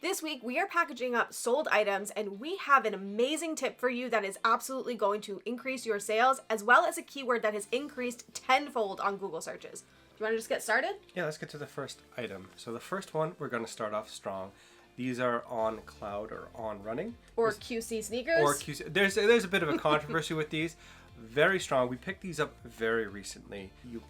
This week, we are packaging up sold items, and we have an amazing tip for you that is absolutely going to increase your sales, as well as a keyword that has increased tenfold on Google searches. Do you want to just get started? Yeah, let's get to the first item. So the first one, we're going to start off strong. These are on cloud or on running. Or QC sneakers. Or QC. There's a bit of a controversy with these. Very strong. We picked these up very recently. You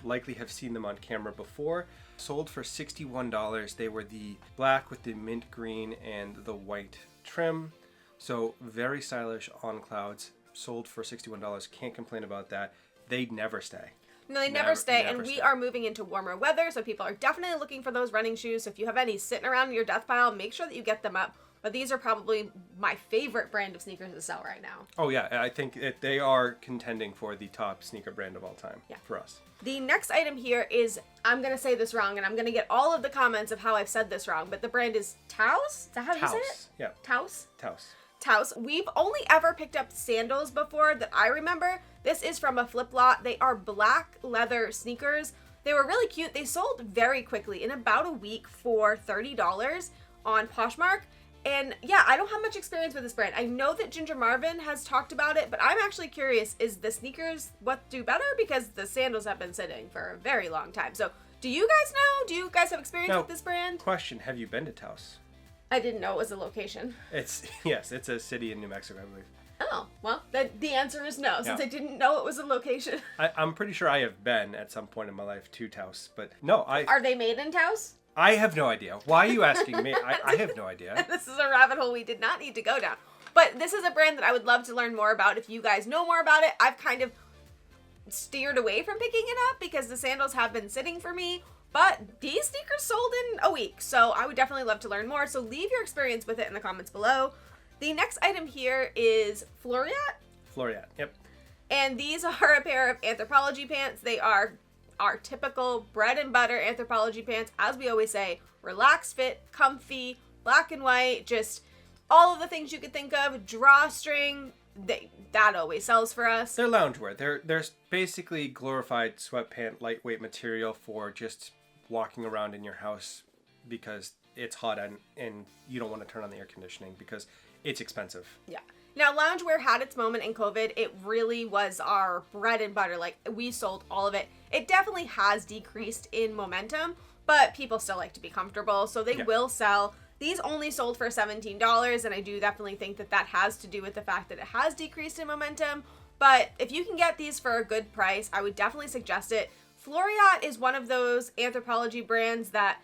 likely have seen them on camera before. Sold for $61. They were the black with the mint green and the white trim. So very stylish on clouds. Sold for $61. Can't complain about that. They never stay. No, they never stay, and we are moving into warmer weather, so people are definitely looking for those running shoes. So if you have any sitting around in your death pile, make sure that you get them up. But these are probably my favorite brand of sneakers to sell right now. Oh yeah, I think they are contending for the top sneaker brand of all time for us. The next item here is, I'm going to say this wrong, and I'm going to get all of the comments of how I've said this wrong, but the brand is Taos? Is that how you say it? Yeah. Taos? Taos. We've only ever picked up sandals before that I remember. This is from a flip lot. They are black leather sneakers. They were really cute. They sold very quickly in about a week for $30 on Poshmark. And yeah, I don't have much experience with this brand. I know that Ginger Marvin has talked about it, but I'm actually curious, is the sneakers what do better? Because the sandals have been sitting for a very long time. So do you guys know? Do you guys have experience with this brand? Question, have you been to Taos? I didn't know it was a location. Yes, it's a city in New Mexico, I believe. Oh, well, the answer is no, since I didn't know it was a location. I'm pretty sure I have been at some point in my life to Taos, but no, Are they made in Taos? I have no idea. Why are you asking me? I have no idea. This is a rabbit hole we did not need to go down. But this is a brand that I would love to learn more about. If you guys know more about it, I've kind of steered away from picking it up because the sandals have been sitting for me. But these sneakers sold in a week, so I would definitely love to learn more. So leave your experience with it in the comments below. The next item here is Floriat. Floriat, yep. And these are a pair of Anthropologie pants. They are our typical bread and butter Anthropologie pants. As we always say, relaxed fit, comfy, black and white, just all of the things you could think of. Drawstring, that always sells for us. They're loungewear. They're basically glorified sweatpant, lightweight material for just walking around in your house because it's hot and you don't want to turn on the air conditioning because it's expensive. Yeah. Now, loungewear had its moment in COVID. It really was our bread and butter. Like, we sold all of it. It definitely has decreased in momentum, but people still like to be comfortable, so they will sell. These only sold for $17, and I do definitely think that has to do with the fact that it has decreased in momentum. But if you can get these for a good price, I would definitely suggest it. Floriat is one of those Anthropologie brands that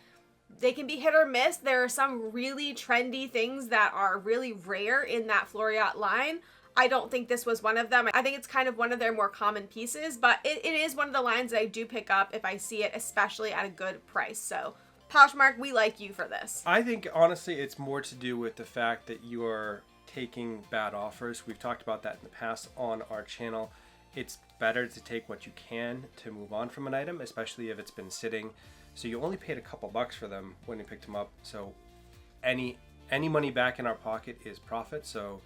they can be hit or miss. There are some really trendy things that are really rare in that Floriat line. I don't think this was one of them. I think it's kind of one of their more common pieces, but it is one of the lines that I do pick up if I see it, especially at a good price. So Poshmark, we like you for this. I think, honestly, it's more to do with the fact that you are taking bad offers. We've talked about that in the past on our channel. It's better to take what you can to move on from an item, especially if it's been sitting. So you only paid a couple bucks for them when you picked them up. So any money back in our pocket is profit. So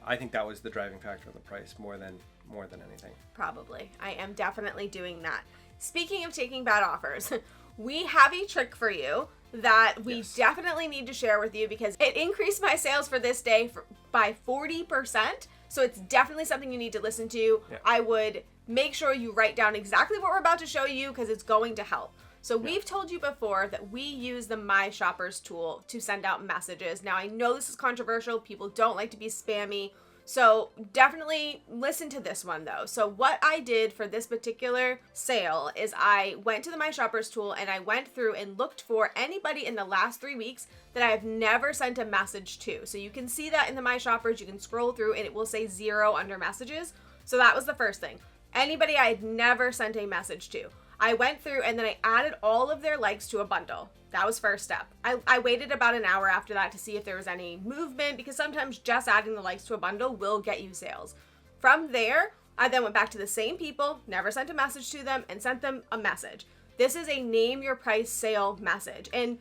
I think that was the driving factor on the price more than anything. Probably. I am definitely doing that. Speaking of taking bad offers, we have a trick for you that we definitely need to share with you because it increased my sales for this day by 40%. So it's definitely something you need to listen to. Yeah. I would make sure you write down exactly what we're about to show you because it's going to help. So we've told you before that we use the My Shoppers tool to send out messages. Now, I know this is controversial. People don't like to be spammy. So definitely listen to this one, though. So what I did for this particular sale is I went to the My Shoppers tool and I went through and looked for anybody in the last 3 weeks that I have never sent a message to. So you can see that in the My Shoppers. You can scroll through and it will say 0 under messages. So that was the first thing. Anybody I had never sent a message to. I went through and then I added all of their likes to a bundle. That was first step. I waited about an hour after that to see if there was any movement because sometimes just adding the likes to a bundle will get you sales. From there, I then went back to the same people, never sent a message to them, and sent them a message. This is a name your price sale message. And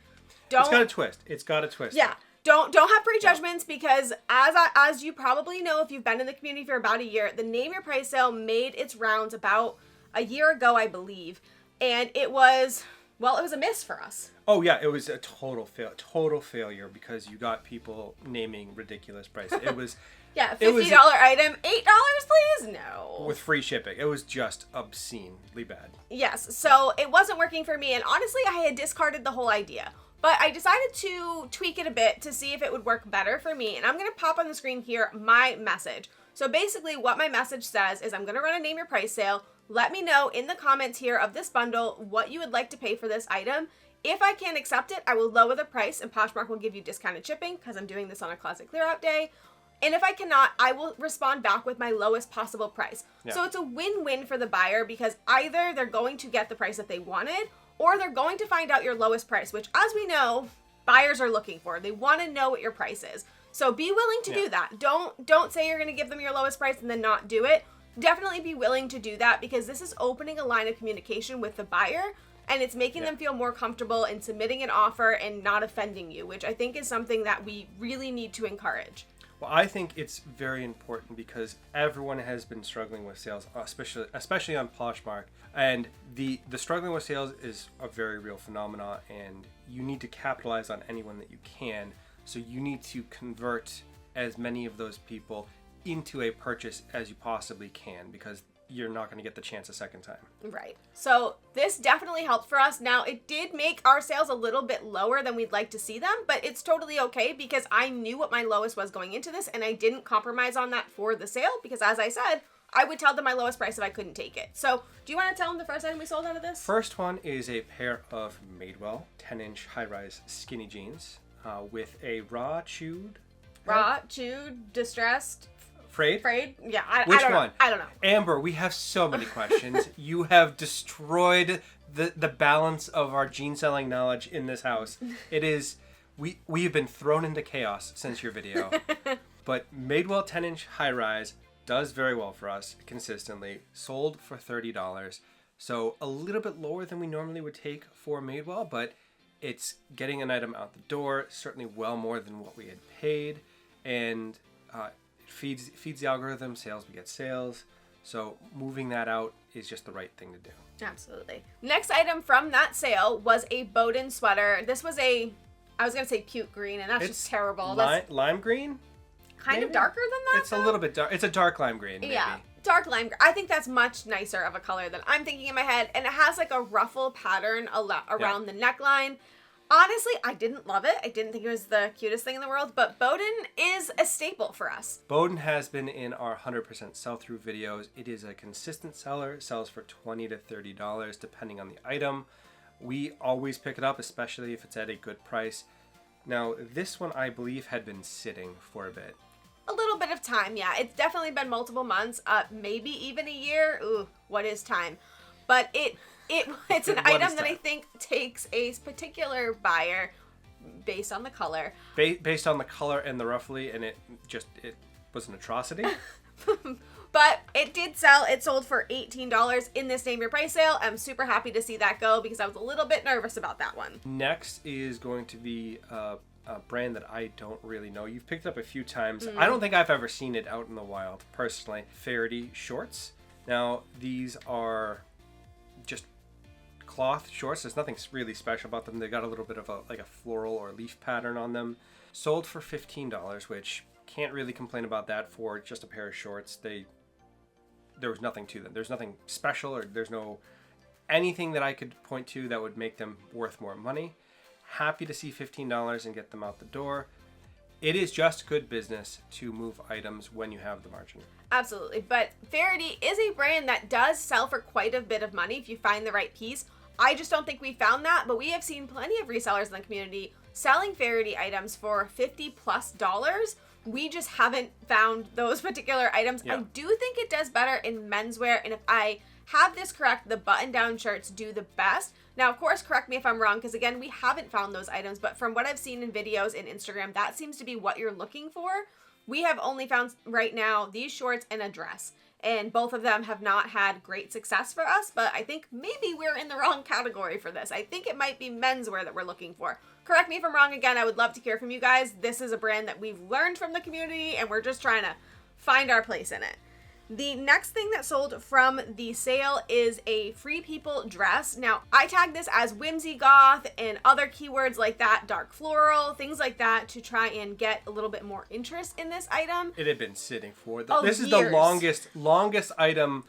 It's got a twist. Yeah. Don't have prejudgments because as you probably know if you've been in the community for about a year, the name your price sale made its rounds about a year ago, I believe. And it was Well, it was a miss for us. Oh yeah, it was a total failure because you got people naming ridiculous prices. It was yeah, $50 item, $8, please? No. With free shipping. It was just obscenely bad. Yes, so it wasn't working for me, and honestly, I had discarded the whole idea. But I decided to tweak it a bit to see if it would work better for me, and I'm going to pop on the screen here my message. So basically, what my message says is I'm going to run a name your price sale. Let me know in the comments here of this bundle what you would like to pay for this item. If I can't accept it, I will lower the price, and Poshmark will give you discounted shipping because I'm doing this on a closet clear out day. And if I cannot, I will respond back with my lowest possible price. Yeah. So it's a win-win for the buyer because either they're going to get the price that they wanted or they're going to find out your lowest price, which as we know, buyers are looking for. They want to know what your price is. So be willing to do that. Don't say you're going to give them your lowest price and then not do it. Definitely be willing to do that because this is opening a line of communication with the buyer and it's making them feel more comfortable in submitting an offer and not offending you, which I think is something that we really need to encourage. Well, I think it's very important because everyone has been struggling with sales, especially on Poshmark. And the struggling with sales is a very real phenomenon, and you need to capitalize on anyone that you can. So you need to convert as many of those people into a purchase as you possibly can because you're not going to get the chance a second time. Right. So this definitely helped for us. Now, it did make our sales a little bit lower than we'd like to see them, but it's totally okay because I knew what my lowest was going into this and I didn't compromise on that for the sale because as I said, I would tell them my lowest price if I couldn't take it. So do you want to tell them the first item we sold out of this? First one is a pair of Madewell 10-inch high-rise skinny jeans with a raw chewed, distressed, Frayed? Yeah, I don't know. I don't know. Amber, we have so many questions. You have destroyed the balance of our jean selling knowledge in this house. It is, we have been thrown into chaos since your video. But Madewell 10-inch high-rise does very well for us consistently. Sold for $30. So a little bit lower than we normally would take for Madewell, but it's getting an item out the door, certainly well more than what we had paid. And feeds the algorithm, sales beget sales. So moving that out is just the right thing to do. Absolutely. Next item from that sale was a Bowden sweater. This was I was going to say puke green, and that's just terrible. Lime green? Kind of darker than that? It's a little bit dark. It's a dark lime green, maybe. Yeah, dark lime green. I think that's much nicer of a color than I'm thinking in my head. And it has like a ruffle pattern around the neckline. Honestly, I didn't love it. I didn't think it was the cutest thing in the world, but Bowden is a staple for us. Bowden has been in our 100% sell-through videos. It is a consistent seller. It sells for $20 to $30 depending on the item. We always pick it up, especially if it's at a good price. Now, this one I believe had been sitting for a bit. A little bit of time, yeah. It's definitely been multiple months, maybe even a year. Ooh, what is time? But it's an item that I think takes a particular buyer based on the color. Based on the color and the roughly, and it was an atrocity. But it did sell. It sold for $18 in this Name Your Price sale. I'm super happy to see that go because I was a little bit nervous about that one. Next is going to be a brand that I don't really know. You've picked up a few times. I don't think I've ever seen it out in the wild, personally. Faraday shorts. Now, these are just cloth shorts. There's nothing really special about them. They got a little bit of a floral or leaf pattern on them. Sold for $15, which can't really complain about that for just a pair of shorts. There was nothing to them. There's nothing special or there's no anything that I could point to that would make them worth more money. Happy to see $15 and get them out the door. It is just good business to move items when you have the margin. Absolutely. But Faraday is a brand that does sell for quite a bit of money if you find the right piece. I just don't think we found that, but we have seen plenty of resellers in the community selling Faraday items for $50+. We just haven't found those particular items. Yeah. I do think it does better in menswear, and if I have this correct, the button-down shirts do the best. Now, of course, correct me if I'm wrong, because again, we haven't found those items, but from what I've seen in videos and Instagram, that seems to be what you're looking for. We have only found right now these shorts and a dress, and both of them have not had great success for us, but I think maybe we're in the wrong category for this. I think it might be menswear that we're looking for. Correct me if I'm wrong. Again, I would love to hear from you guys. This is a brand that we've learned from the community, and we're just trying to find our place in it. The next thing that sold from the sale is a Free People dress. Now, I tagged this as whimsy goth and other keywords like that, dark floral, things like that, to try and get a little bit more interest in this item. It had been sitting for This is the longest item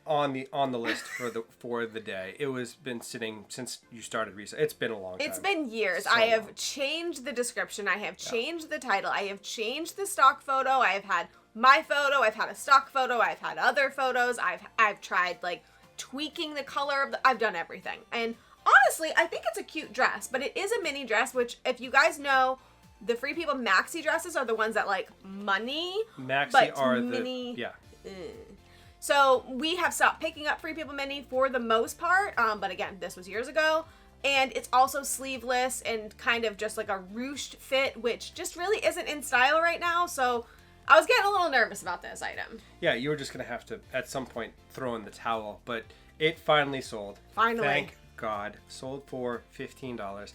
on the list for the day. It was been sitting since you started research. It's been a long time. It's been years. So I have changed the description. I have changed the title. I have changed the stock photo. I have had my photo. I've had a stock photo. I've had other photos. I've tried like tweaking the color of I've done everything. And honestly, I think it's a cute dress, but it is a mini dress, which if you guys know, the Free People maxi dresses are the ones that like money. Maxi are mini, the So we have stopped picking up Free People mini for the most part. But again, this was years ago. And it's also sleeveless and kind of just like a ruched fit, which just really isn't in style right now. So I was getting a little nervous about this item. Yeah, you were just going to have to, at some point, throw in the towel. But it finally sold. Finally. Thank God. Sold for $15.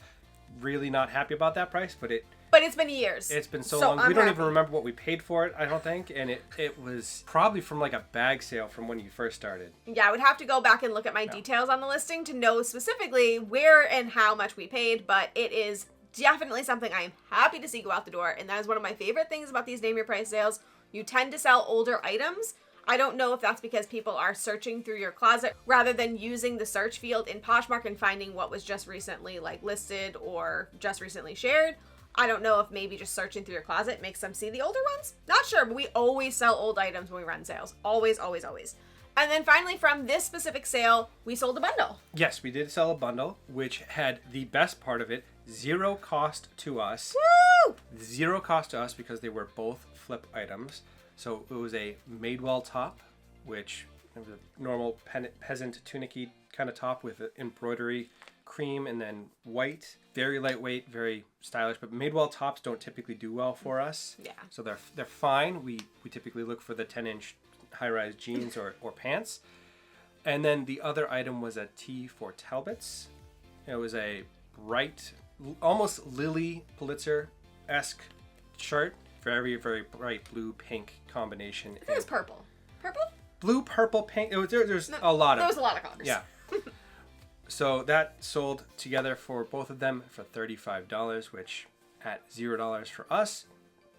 Really not happy about that price, but it's been years. It's been so long. We don't even remember what we paid for it, I don't think. And it was probably from like a bag sale from when you first started. Yeah, I would have to go back and look at my details on the listing to know specifically where and how much we paid. But it is definitely something I am happy to see go out the door. And that is one of my favorite things about these name your price sales. You tend to sell older items. I don't know if that's because people are searching through your closet rather than using the search field in Poshmark and finding what was just recently like listed or just recently shared. I don't know if maybe just searching through your closet makes them see the older ones. Not sure, but we always sell old items when we run sales. Always, always, always. And then finally, from this specific sale, we sold a bundle. Yes, we did sell a bundle, which had the best part of it, zero cost to us. Woo! Zero cost to us because they were both flip items. So it was a Madewell top, which was a normal peasant tunic-y kind of top with embroidery, cream, and then white. Very lightweight, very stylish. But Madewell tops don't typically do well for us. Yeah. So they're fine. We typically look for the 10-inch high-rise jeans or pants. And then the other item was a tee for Talbots. It was a bright, almost Lily Pulitzer-esque shirt. Very, very bright blue-pink combination. I think it was purple. Purple? Blue, purple, pink. There's a lot of... There was a lot of colors. Yeah. So that sold together for both of them for $35, which at $0 for us,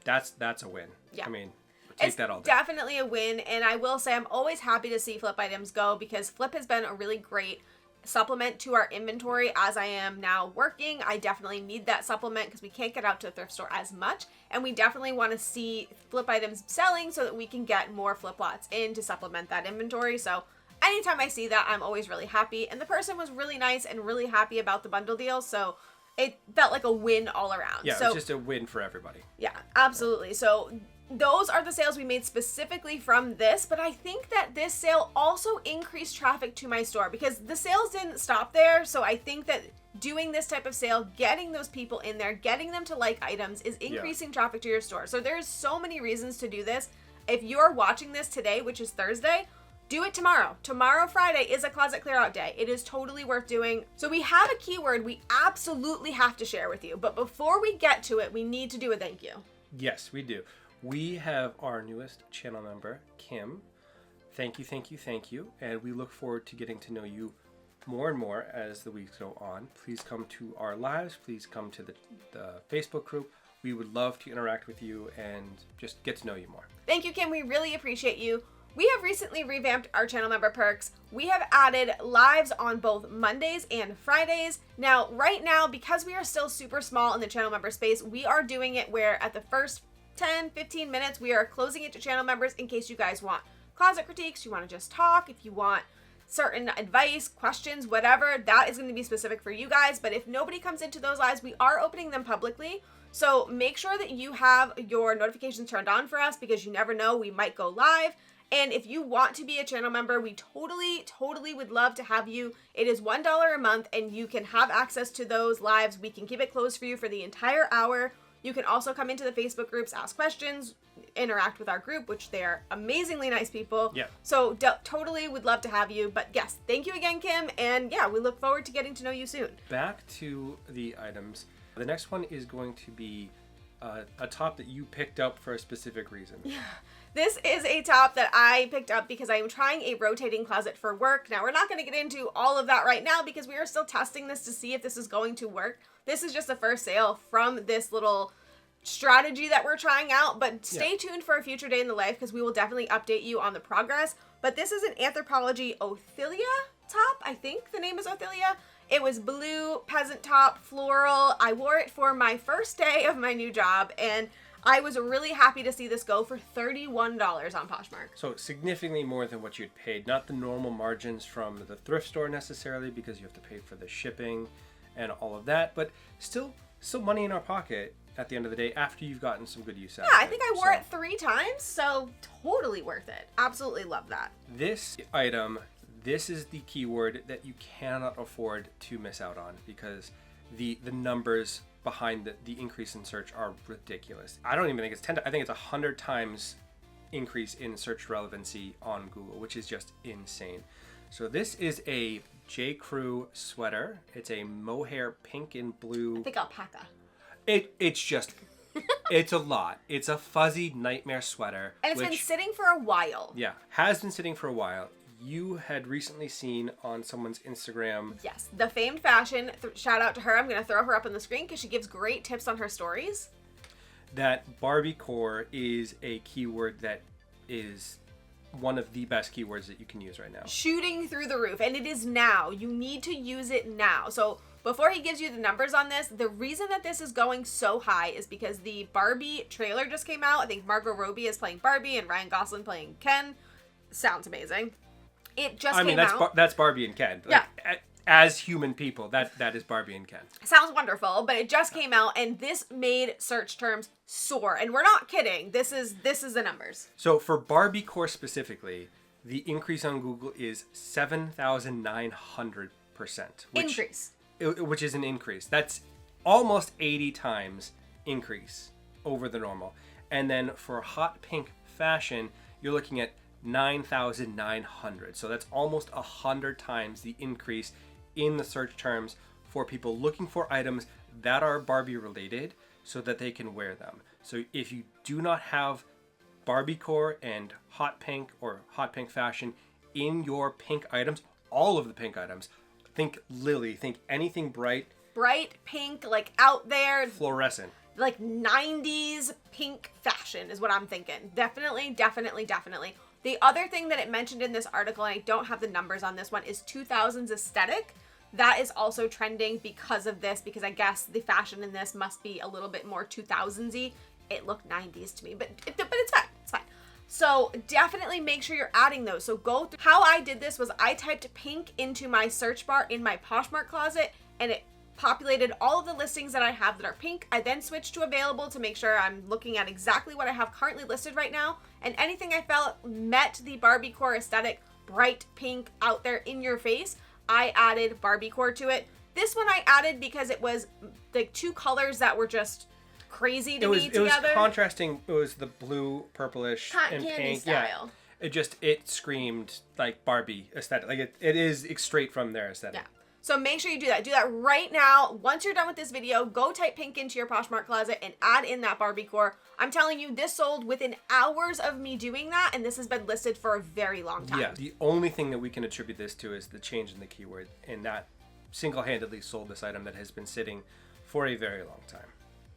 that's a win. Yeah. I mean, take it's that all day. Definitely a win, and I will say I'm always happy to see flip items go because flip has been a really great supplement to our inventory as I am now working. I definitely need that supplement because we can't get out to the thrift store as much, and we definitely want to see flip items selling so that we can get more flip lots in to supplement that inventory. So anytime I see that, I'm always really happy, and the person was really nice and really happy about the bundle deal, so it felt like a win all around. Yeah, so, it's just a win for everybody. Yeah, absolutely. So those are the sales we made specifically from this, but I think that this sale also increased traffic to my store because the sales didn't stop there. So I think that doing this type of sale, getting those people in there, getting them to like items is increasing traffic to your store. So there's so many reasons to do this. If you're watching this today, which is Thursday, do it tomorrow. Tomorrow, Friday, is a closet clear out day. It is totally worth doing. So we have a keyword we absolutely have to share with you. But before we get to it, we need to do a thank you. Yes, we do. We have our newest channel member, Kim. Thank you, thank you, thank you. And we look forward to getting to know you more and more as the weeks go on. Please come to our lives. Please come to the Facebook group. We would love to interact with you and just get to know you more. Thank you, Kim. We really appreciate you. We have recently revamped our channel member perks. We have added lives on both Mondays and Fridays. Now, right now, because we are still super small in the channel member space, we are doing it where at the first 10, 15 minutes, we are closing it to channel members in case you guys want closet critiques, you want to just talk, if you want certain advice, questions, whatever, that is going to be specific for you guys. But if nobody comes into those lives, we are opening them publicly. So make sure that you have your notifications turned on for us because you never know, we might go live. And if you want to be a channel member, we totally would love to have you. It is $1 a month and you can have access to those lives. We can keep it closed for you for the entire hour. You can also come into the Facebook groups, ask questions, interact with our group, which they are amazingly nice people. Yeah. So totally would love to have you. But yes, thank you again, Kim. And yeah, we look forward to getting to know you soon. Back to the items. The next one is going to be a top that you picked up for a specific reason. Yeah. This is a top that I picked up because I am trying a rotating closet for work. Now, we're not going to get into all of that right now because we are still testing this to see if this is going to work. This is just the first sale from this little strategy that we're trying out, but stay tuned for a future day in the life because we will definitely update you on the progress. But this is an Anthropologie Ophelia top. I think the name is Ophelia. It was blue, peasant top, floral. I wore it for my first day of my new job, and I was really happy to see this go for $31 on Poshmark. So significantly more than what you'd paid. Not the normal margins from the thrift store necessarily, because you have to pay for the shipping and all of that, but still money in our pocket at the end of the day after you've gotten some good use out of it. Yeah, I think I wore it 3 times, so totally worth it. Absolutely love that. This item, this is the keyword that you cannot afford to miss out on, because the numbers behind the increase in search are ridiculous. I don't even think it's 10, I think it's 100 times increase in search relevancy on Google, which is just insane. So this is a J. Crew sweater. It's a mohair pink and blue. I think alpaca. It's just, it's a lot. It's a fuzzy nightmare sweater. And it's been sitting for a while. Yeah, has been sitting for a while. You had recently seen on someone's Instagram. Yes, the famed fashion. Shout out to her. I'm going to throw her up on the screen because she gives great tips on her stories. That Barbiecore is a keyword that is one of the best keywords that you can use right now. Shooting through the roof. And it is now. You need to use it now. So before he gives you the numbers on this, the reason that this is going so high is because the Barbie trailer just came out. I think Margot Robbie is playing Barbie and Ryan Gosling playing Ken. Sounds amazing. It just came out. That's Barbie and Ken. Yeah. Like, as human people, that is Barbie and Ken. Sounds wonderful, but it just came out, and this made search terms soar. And we're not kidding. This is the numbers. So for Barbiecore specifically, the increase on Google is 7,900%. Increase. Which is an increase. That's almost 80 times increase over the normal. And then for hot pink fashion, you're looking at 9,900. So that's almost 100 times the increase in the search terms for people looking for items that are Barbie related so that they can wear them. So if you do not have Barbiecore and hot pink or hot pink fashion in your pink items, all of the pink items, think lily, think anything bright Pink, like out there, fluorescent, like 90s pink fashion is what I'm thinking. Definitely. The other thing that it mentioned in this article, and I don't have the numbers on this one, is 2000s aesthetic. That is also trending because of this, because I guess the fashion in this must be a little bit more 2000s-y. It looked 90s to me, but it's fine. It's fine. So definitely make sure you're adding those. So go through. How I did this was I typed pink into my search bar in my Poshmark closet, and it populated all of the listings that I have that are pink. I then switched to available to make sure I'm looking at exactly what I have currently listed right now, and anything I felt met the Barbiecore aesthetic, bright pink, out there in your face, I added Barbiecore to it. This one I added because it was like 2 colors that were just crazy to me together. It was contrasting. It was the blue, purplish, cotton and candy pink style. Yeah. It screamed like Barbie aesthetic. Like it is straight from their aesthetic. Yeah. So make sure you do that. Do that right now. Once you're done with this video, go type pink into your Poshmark closet and add in that Barbiecore. I'm telling you, this sold within hours of me doing that, and this has been listed for a very long time. Yeah, the only thing that we can attribute this to is the change in the keyword, and that single-handedly sold this item that has been sitting for a very long time.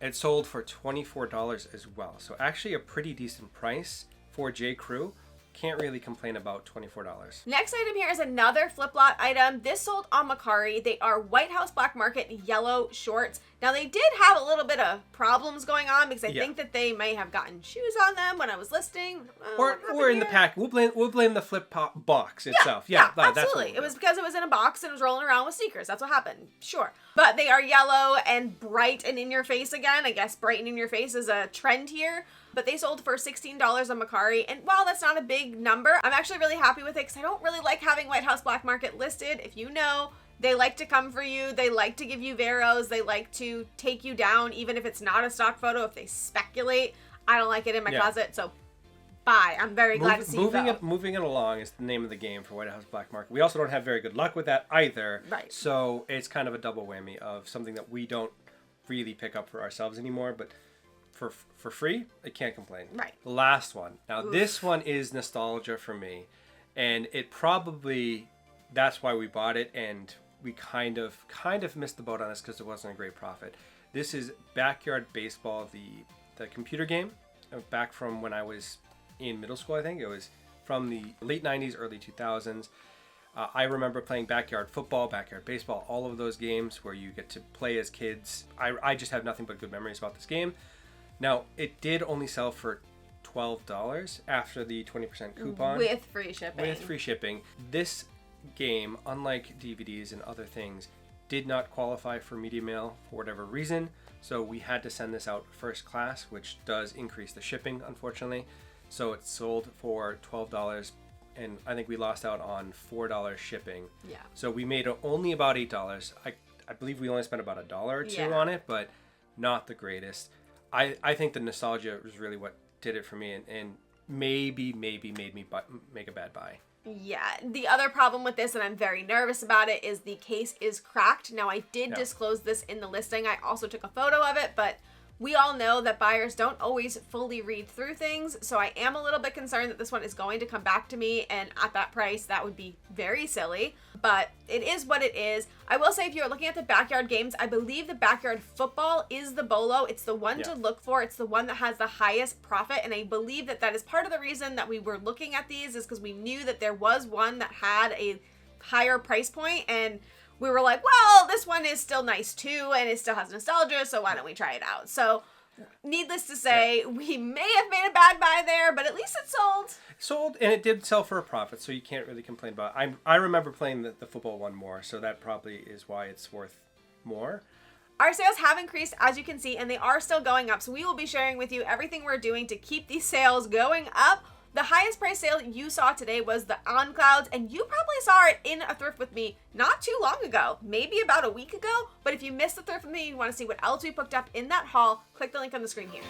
It sold for $24 as well, so actually a pretty decent price for J. Crew. Can't really complain about $24. Next item here is another flip lot item. This sold on Mercari. They are White House Black Market yellow shorts. Now they did have a little bit of problems going on because I think that they may have gotten shoes on them when I was listing. Or in the pack. We'll blame the flip box itself. Yeah, absolutely. It was because it was in a box and it was rolling around with sneakers. That's what happened. Sure. But they are yellow and bright and in your face again. I guess bright and in your face is a trend here. But they sold for $16 on Mercari, and while that's not a big number, I'm actually really happy with it because I don't really like having White House Black Market listed. If you know, they like to come for you. They like to give you Veros. They like to take you down, even if it's not a stock photo, if they speculate. I don't like it in my closet, so bye. I'm very glad to see you. Moving it along is the name of the game for White House Black Market. We also don't have very good luck with that either. Right. So it's kind of a double whammy of something that we don't really pick up for ourselves anymore, but for free, I can't complain. Right. The last one. Now, Oof. This one is nostalgia for me. And it probably, that's why we bought it. And we kind of missed the boat on this because it wasn't a great profit. This is Backyard Baseball, the computer game. Back from when I was in middle school, I think. It was from the late 90s, early 2000s. I remember playing backyard football, backyard baseball, all of those games where you get to play as kids. I just have nothing but good memories about this game. Now, it did only sell for $12 after the 20% coupon. With free shipping. With free shipping. This game, unlike DVDs and other things, did not qualify for media mail for whatever reason. So we had to send this out first class, which does increase the shipping, unfortunately. So it sold for $12. And I think we lost out on $4 shipping. Yeah. So we made only about $8. I believe we only spent about $1 or $2 on it, but not the greatest. I think the nostalgia was really what did it for me, and maybe made me make a bad buy. Yeah. The other problem with this, and I'm very nervous about it, is the case is cracked. Now, I did disclose this in the listing. I also took a photo of it, but we all know that buyers don't always fully read through things, so I am a little bit concerned that this one is going to come back to me, and at that price, that would be very silly, but it is what it is. I will say, if you're looking at the backyard games, I believe the backyard football is the BOLO. It's the one to look for. It's the one that has the highest profit, and I believe that is part of the reason that we were looking at these, is because we knew that there was one that had a higher price point, and we were like, well, this one is still nice too, and it still has nostalgia, so why don't we try it out? So, needless to say, we may have made a bad buy there, but at least it sold. Sold, and it did sell for a profit, so you can't really complain about it. I remember playing the football one more, so that probably is why it's worth more. Our sales have increased, as you can see, and they are still going up, so we will be sharing with you everything we're doing to keep these sales going up. The highest price sale you saw today was the On Clouds, and you probably saw it in a thrift with me not too long ago, maybe about a week ago. But if you missed the thrift with me and you want to see what else we picked up in that haul, click the link on the screen here.